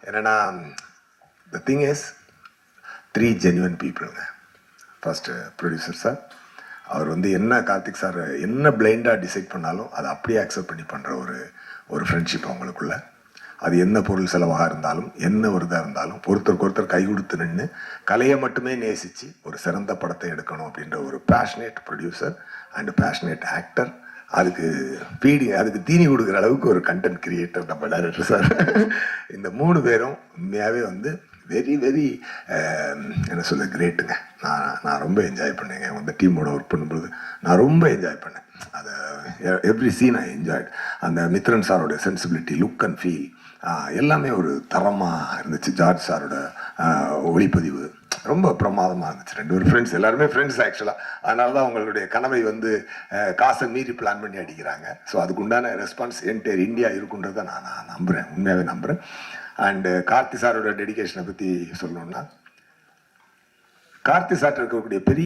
என்னென்னா the thing is 3 genuine பீப்புளுங்க. First producer sir, அவர் வந்து என்ன கார்த்திக் சார் என்ன பிளைண்டாக டிசைட் பண்ணாலும் அதை அப்படியே அக்செப்ட் பண்ணி பண்ணுற ஒரு ஃப்ரெண்ட்ஷிப் அவங்களுக்குள்ள. அது என்ன பொருள் செலவாக இருந்தாலும் என்ன ஒரு இதாக இருந்தாலும் ஒருத்தருக்கு ஒருத்தர் கை கொடுத்து நின்று கலையை மட்டுமே நேசித்து ஒரு சிறந்த படத்தை எடுக்கணும் அப்படின்ற ஒரு passionate producer and passionate actor. அதுக்கு தீனி கொடுக்குற அளவுக்கு ஒரு கண்டென்ட் கிரியேட்டர் நம்ம டைரக்டர் சார். இந்த 3 பேரும் உண்மையாகவே வந்து வெரி வெரி என்ன சொல்ல கிரேட்டுங்க. நான் ரொம்ப என்ஜாய் பண்ணேங்க அந்த டீமோட ஒர்க் பண்ணும்போது. நான் ரொம்ப என்ஜாய் பண்ணேன் அதை. Every scene I enjoyed. அந்த மித்ரன் சாரோட சென்சிபிலிட்டி, லுக் அண்ட் ஃபீல் எல்லாமே ஒரு தரமாக இருந்துச்சு. ஜார்ஜ் சாரோட ஒளிப்பதிவு ரொம்ப பிரமாதமாக இருந்துச்சு. 2 பேரும் ஃப்ரெண்ட்ஸ், எல்லாருமே ஃப்ரெண்ட்ஸ் ஆக்சுவலாக. அதனால தான் அவங்களுடைய கனவை வந்து காசை மீறி பிளான் பண்ணி அடிக்கிறாங்க. ஸோ அதுக்கு உண்டான ரெஸ்பான்ஸ் என்டையர் இந்தியா இருக்குன்றதை நான் நம்புகிறேன், உண்மையாகவே நம்புகிறேன். அண்டு கார்த்தி சாரோட டெடிகேஷனை பற்றி சொல்லணுன்னா, கார்த்தி சார்ட்ட இருக்கக்கூடிய பெரிய